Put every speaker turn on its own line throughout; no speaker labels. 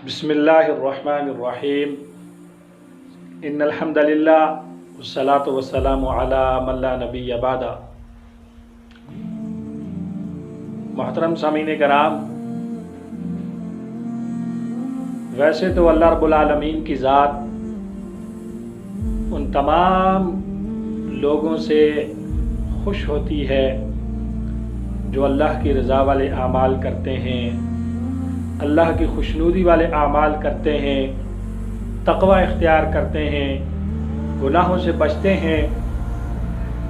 बिस्मिल्लाहिर्रहमानिर्रहीम इन्नल हम्दुलिल्लाह वस्सलातु वस्सलामु अला मन ला नबिय्य बअदा। मोहतरम सामीन कराम, वैसे तो अल्लाह रब्बुल आलमीन की ज़ात उन तमाम लोगों से खुश होती है जो अल्लाह की रज़ा वाले आमाल करते हैं, अल्लाह की खुशनुदी वाले आमाल करते हैं, तक़वा इख्तियार करते हैं, गुनाहों से बचते हैं।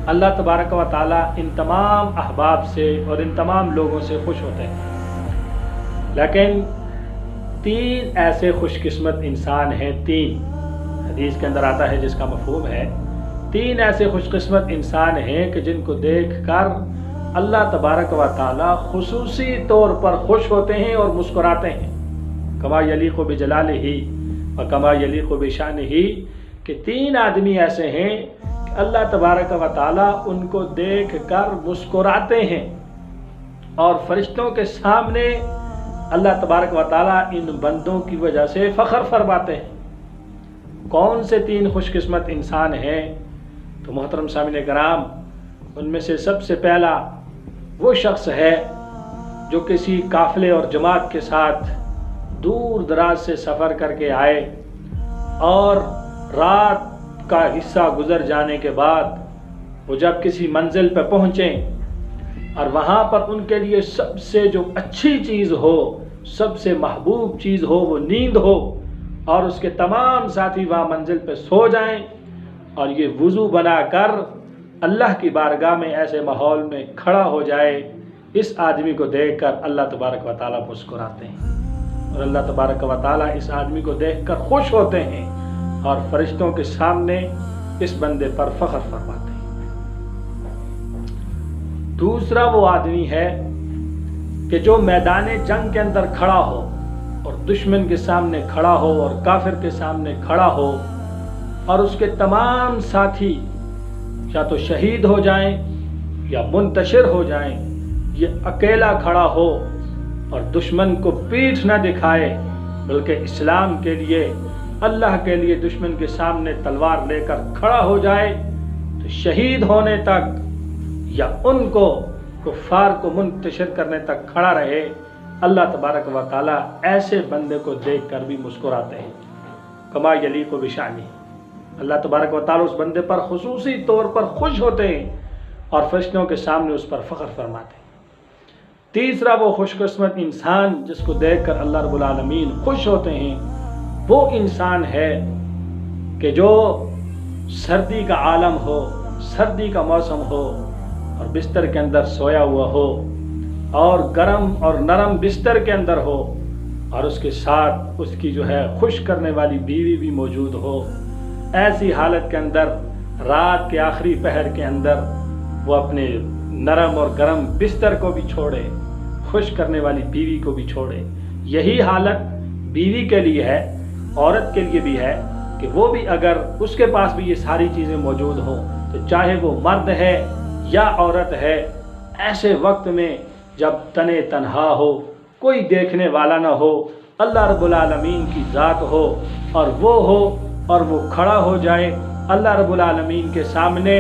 अल्लाह तबारक व तआला इन तमाम अहबाब से और इन तमाम लोगों से खुश होते हैं। लेकिन तीन ऐसे खुशकिस्मत इंसान हैं, तीन हदीस के अंदर आता है जिसका मफ़हूम है, तीन ऐसे खुशकिस्मत इंसान हैं कि जिनको देख कर अल्लाह तबारक व तआला खुसूसी तौर पर खुश होते हैं और मुस्कुराते हैं। कमा यलीक़ु बिजलालिही व कमा यलीक़ु बिशानिही, कि तीन आदमी ऐसे हैं कि अल्लाह तबारक व तआला उनको देख कर मुस्कुराते हैं और फरिश्तों के सामने अल्लाह तबारक व तआला इन बंदों की वजह से फ़ख्र फरमाते हैं। कौन से तीन खुशकिस्मत इंसान हैं? तो मोहतरम सामीन कराम, उनमें से सबसे पहला वो शख्स है जो किसी काफ़िले और जमात के साथ दूर दराज से सफ़र करके आए और रात का हिस्सा गुज़र जाने के बाद वो जब किसी मंजिल पर पहुँचें और वहाँ पर उनके लिए सबसे जो अच्छी चीज़ हो, सबसे महबूब चीज़ हो, वो नींद हो और उसके तमाम साथी वहाँ मंजिल पर सो जाएं और ये वुज़ू बनाकर अल्लाह की बारगाह में ऐसे माहौल में खड़ा हो जाए। इस आदमी को देखकर अल्लाह तबारक व तआला मुस्कुराते हैं और अल्लाह तबारक व तआला इस आदमी को देखकर खुश होते हैं और फरिश्तों के सामने इस बंदे पर फ़ख्र फरमाते हैं। दूसरा वो आदमी है कि जो मैदान जंग के अंदर खड़ा हो और दुश्मन के सामने खड़ा हो और काफिर के सामने खड़ा हो और उसके तमाम साथी या तो शहीद हो जाएं या मुंतशिर हो जाएं, ये अकेला खड़ा हो और दुश्मन को पीठ न दिखाए, बल्कि इस्लाम के लिए, अल्लाह के लिए दुश्मन के सामने तलवार लेकर खड़ा हो जाए, तो शहीद होने तक या उनको कुफ्फार को मुंतशिर करने तक खड़ा रहे। अल्लाह तबारक व तआला ऐसे बंदे को देख कर भी मुस्कुराते हैं। कमा यलीक़ु बिशानी, अल्लाह तबारक व तआला उस बंदे पर खुसूसी तौर पर खुश होते हैं और फरिश्तों के सामने उस पर फ़ख्र फरमाते हैं। तीसरा वो खुशकिस्मत इंसान जिसको देखकर अल्लाह रब्बुल आलमीन खुश होते हैं, वो इंसान है कि जो सर्दी का आलम हो, सर्दी का मौसम हो और बिस्तर के अंदर सोया हुआ हो और गर्म और नरम बिस्तर के अंदर हो और उसके साथ उसकी जो है खुश करने वाली बीवी भी मौजूद हो। ऐसी हालत के अंदर रात के आखिरी पहर के अंदर वो अपने नरम और गर्म बिस्तर को भी छोड़े, खुश करने वाली बीवी को भी छोड़े। यही हालत बीवी के लिए है, औरत के लिए भी है कि वो भी अगर उसके पास भी ये सारी चीज़ें मौजूद हों, तो चाहे वो मर्द है या औरत है, ऐसे वक्त में जब तने तन्हा हो, कोई देखने वाला ना हो, अल्लाह रब्बुल आलमीन की ज़ात हो और वो खड़ा हो जाए अल्लाह रब्बुल आलमीन के सामने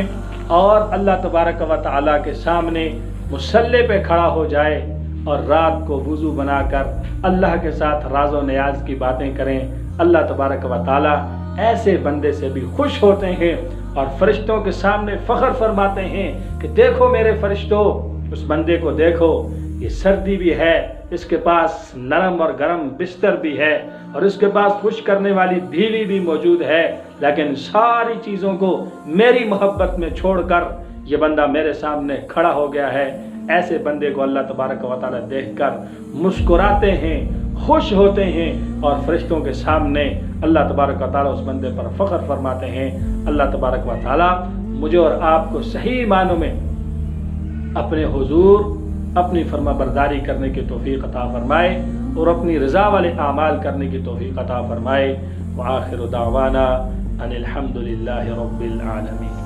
और अल्लाह तबारक व तआला के सामने मुसल्ले पे खड़ा हो जाए और रात को वुज़ू बनाकर अल्लाह के साथ राज व नियाज की बातें करें। अल्लाह तबारक व तआला ऐसे बंदे से भी खुश होते हैं और फरिश्तों के सामने फ़ख्र फरमाते हैं कि देखो मेरे फरिश्तों, उस बंदे को देखो, ये सर्दी भी है, इसके पास नरम और गर्म बिस्तर भी है और इसके पास खुश करने वाली बीवी भी मौजूद है, लेकिन सारी चीज़ों को मेरी मोहब्बत में छोड़कर ये बंदा मेरे सामने खड़ा हो गया है। ऐसे बंदे को अल्लाह तबारक व तआला देखकर मुस्कुराते हैं, खुश होते हैं और फरिश्तों के सामने अल्लाह तबारक व तआला उस बंदे पर फ़ख्र फरमाते हैं। अल्लाह तबारक व तआला मुझे और आपको सही मानों में अपने हुजूर अपनी फरमाबरदारी करने की तौफीक अता फरमाए और अपनी रज़ा वाले आमाल करने की तौफीक अता फरमाए। व आखिरु दावाना अनिल हम्दुलिल्लाहि रब्बिल आलमीन।